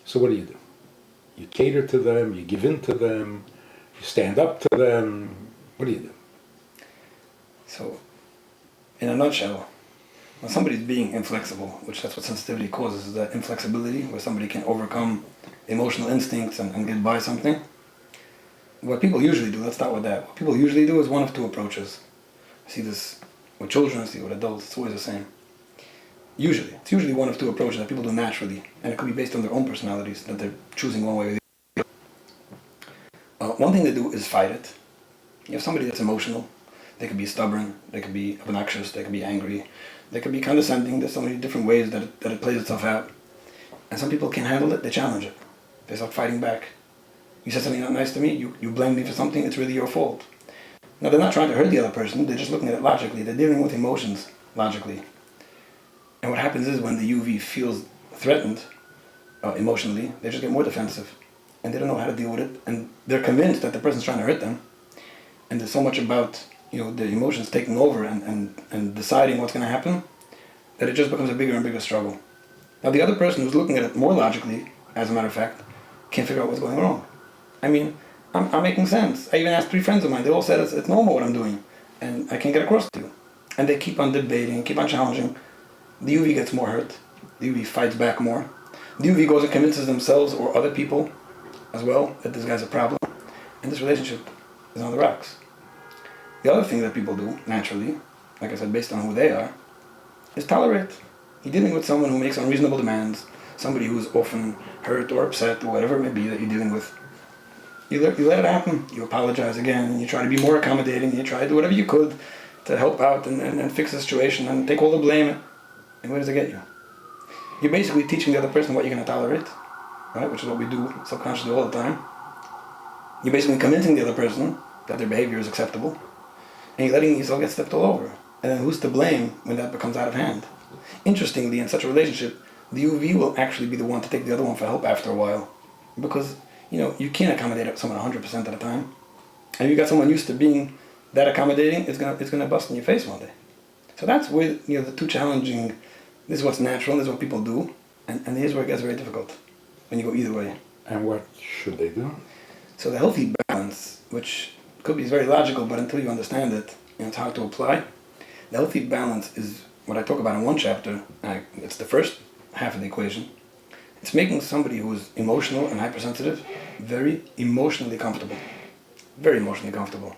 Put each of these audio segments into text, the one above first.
So what do? You cater to them, you give in to them, you stand up to them. What do? So, in a nutshell, when somebody's being inflexible, which that's what sensitivity causes, is that inflexibility, where somebody can overcome emotional instincts and get by something. What people usually do, let's start with that. What people usually do is one of two approaches. I see this with children, I see it with adults, it's always the same. It's usually one of two approaches that people do naturally, and it could be based on their own personalities, that they're choosing one way or the other. One thing they do is fight it. You have somebody that's emotional. They could be stubborn, they could be obnoxious, they could be angry, they could be condescending. There's so many different ways that it plays itself out. And some people can't handle it, they challenge it. They start fighting back. You said something not nice to me, you blame me for something, it's really your fault. Now, they're not trying to hurt the other person, they're just looking at it logically. They're dealing with emotions logically. And what happens is when the UV feels threatened emotionally, they just get more defensive. And they don't know how to deal with it. And they're convinced that the person's trying to hurt them. And there's so much about the emotions taking over and deciding what's going to happen, that it just becomes a bigger and bigger struggle. Now, the other person who's looking at it more logically, as a matter of fact, can't figure out what's going wrong. I mean, I'm making sense. I even asked 3 friends of mine. They all said it's normal what I'm doing, and I can't get across to you. And they keep on debating, keep on challenging. The UV gets more hurt. The UV fights back more. The UV goes and convinces themselves or other people as well that this guy's a problem. And this relationship is on the rocks. The other thing that people do, naturally, like I said, based on who they are, is tolerate. You're dealing with someone who makes unreasonable demands, somebody who's often hurt or upset or whatever it may be that you're dealing with. You let it happen. You apologize again, and you try to be more accommodating, and you try to do whatever you could to help out and fix the situation and take all the blame. And where does it get you? You're basically teaching the other person what you're going to tolerate, right? Which is what we do subconsciously all the time. You're basically convincing the other person that their behavior is acceptable, and you're letting yourself get stepped all over. And then who's to blame when that becomes out of hand? Interestingly, in such a relationship, the UV will actually be the one to take the other one for help after a while. Because, you can't accommodate someone 100% of the time. And if you got someone used to being that accommodating, it's gonna bust in your face one day. So that's where, the two challenging, this is what's natural, this is what people do, and here's where it gets very difficult, when you go either way. And what should they do? So the healthy balance, which could be very logical, but until you understand it, it's hard to apply. The healthy balance is what I talk about in one chapter. It's the first half of the equation. It's making somebody who's emotional and hypersensitive very emotionally comfortable. Very emotionally comfortable.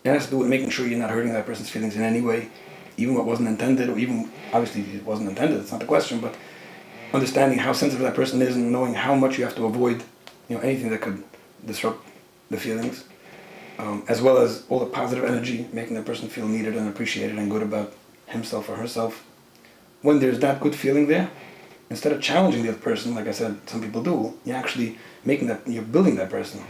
It has to do with making sure you're not hurting that person's feelings in any way, even what wasn't intended, or even, obviously it wasn't intended, it's not the question, but understanding how sensitive that person is and knowing how much you have to avoid, anything that could disrupt the feelings, as well as all the positive energy, making the person feel needed and appreciated and good about himself or herself. When there's that good feeling there, instead of challenging the other person, like I said, some people do, you're building that person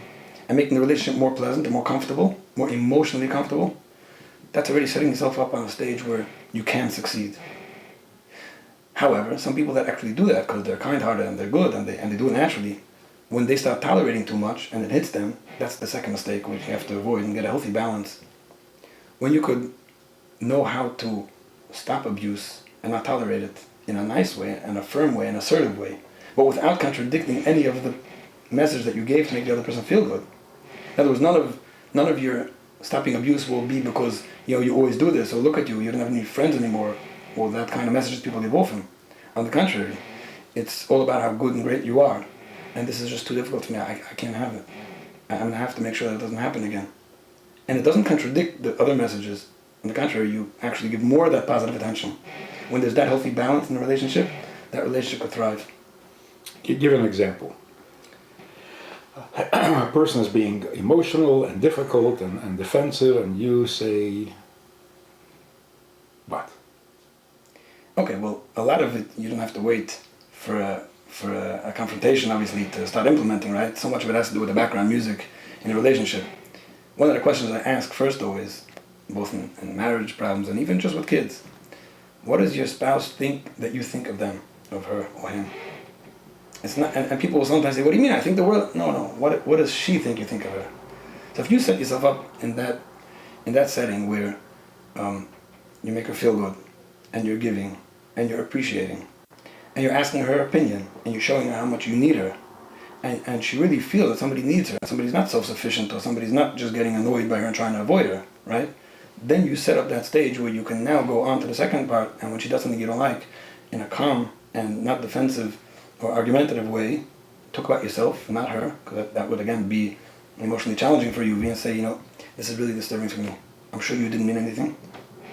and making the relationship more pleasant and more comfortable, more emotionally comfortable. That's already setting yourself up on a stage where you can succeed. However, some people that actually do that because they're kind-hearted and they're good and they do it naturally, when they start tolerating too much and it hits them, that's the second mistake which you have to avoid and get a healthy balance. When you could know how to stop abuse and not tolerate it in a nice way, and a firm way, an assertive way, but without contradicting any of the message that you gave to make the other person feel good. In other words, none of your stopping abuse will be because you always do this, or look at you don't have any friends anymore, or that kind of messages people give often. On the contrary, it's all about how good and great you are, and this is just too difficult for me. I can't have it. I'm going to have to make sure that it doesn't happen again. And it doesn't contradict the other messages. On the contrary, you actually give more of that positive attention. When there's that healthy balance in the relationship, that relationship could thrive. Give an example. A person is being emotional and difficult and defensive, and you say, what? Okay, well, a lot of it, you don't have to wait for a confrontation, obviously, to start implementing, right? So much of it has to do with the background music in a relationship. One of the questions I ask first, though, is, both in marriage problems and even just with kids, what does your spouse think that you think of them, of her or him? It's not, and people will sometimes say, what do you mean? I think the world... No. What does she think you think of her? So if you set yourself up in that setting where you make her feel good, and you're giving, and you're appreciating, and you're asking her opinion, and you're showing her how much you need her, and she really feels that somebody needs her, somebody's not self-sufficient, or somebody's not just getting annoyed by her and trying to avoid her, right? Then you set up that stage where you can now go on to the second part, and when she does something you don't like, in a calm and not defensive or argumentative way, talk about yourself, not her, because that would again be emotionally challenging for you, and say, this is really disturbing for me. I'm sure you didn't mean anything,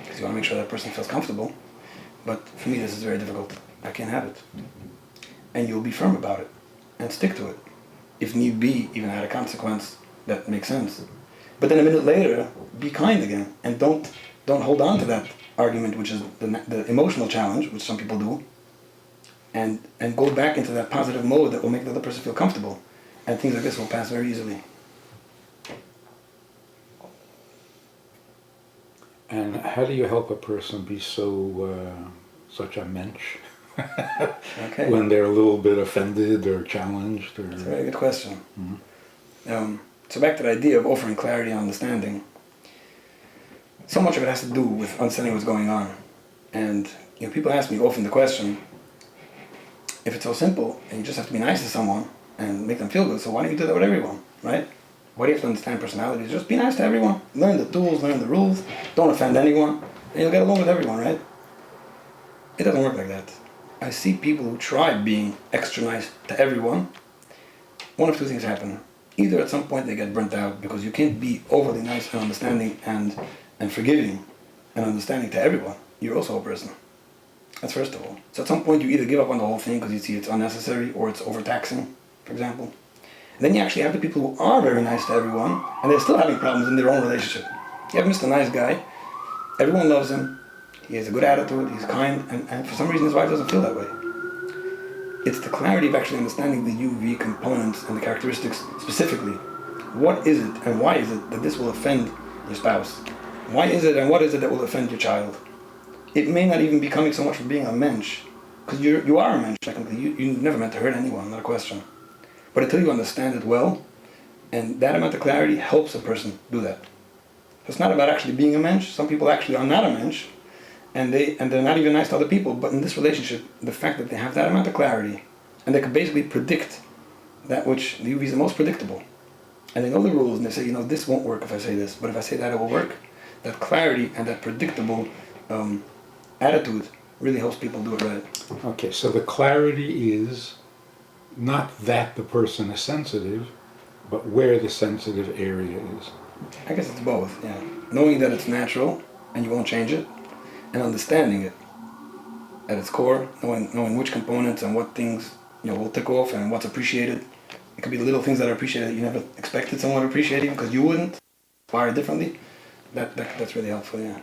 because you want to make sure that person feels comfortable, but for me this is very difficult. I can't have it. And you'll be firm about it, and stick to it. If need be, even at a consequence that makes sense. But then a minute later, be kind again, and don't hold on to that argument, which is the emotional challenge, which some people do, and go back into that positive mode that will make the other person feel comfortable. And things like this will pass very easily. And how do you help a person be such a mensch? Okay. When they're a little bit offended or challenged? Or... That's a very good question. Mm-hmm. So back to the idea of offering clarity and understanding. So much of it has to do with understanding what's going on. And people ask me often the question, if it's so simple and you just have to be nice to someone and make them feel good, so why don't you do that with everyone, right? Why do you have to understand personalities? Just be nice to everyone. Learn the tools, learn the rules, don't offend anyone, and you'll get along with everyone, right? It doesn't work like that. I see people who try being extra nice to everyone. One of two things happen. Either at some point they get burnt out because you can't be overly nice and understanding and forgiving and understanding to everyone. You're also a person. That's first of all. So at some point you either give up on the whole thing because you see it's unnecessary or it's overtaxing, for example. And then you actually have the people who are very nice to everyone and they're still having problems in their own relationship. You have Mr. Nice Guy. Everyone loves him. He has a good attitude, he's kind, and for some reason his wife doesn't feel that way. It's the clarity of actually understanding the UV components and the characteristics specifically. What is it and why is it that this will offend your spouse? Why is it and what is it that will offend your child? It may not even be coming so much from being a mensch, because you are a mensch, technically. You never meant to hurt anyone, not a question. But until you understand it well, and that amount of clarity helps a person do that. So it's not about actually being a mensch. Some people actually are not a mensch, and they're not even nice to other people, but in this relationship, the fact that they have that amount of clarity, and they can basically predict that which the UV is the most predictable, and they know the rules, and they say, this won't work if I say this, but if I say that, it will work. That clarity and that predictable attitude really helps people do it right. Okay, so the clarity is not that the person is sensitive, but where the sensitive area is. I guess it's both, yeah. Knowing that it's natural, and you won't change it, and understanding it at its core, knowing which components and what things will tick off and what's appreciated. It could be the little things that are appreciated that you never expected someone to appreciate even because you wouldn't, fire differently. That's really helpful, yeah.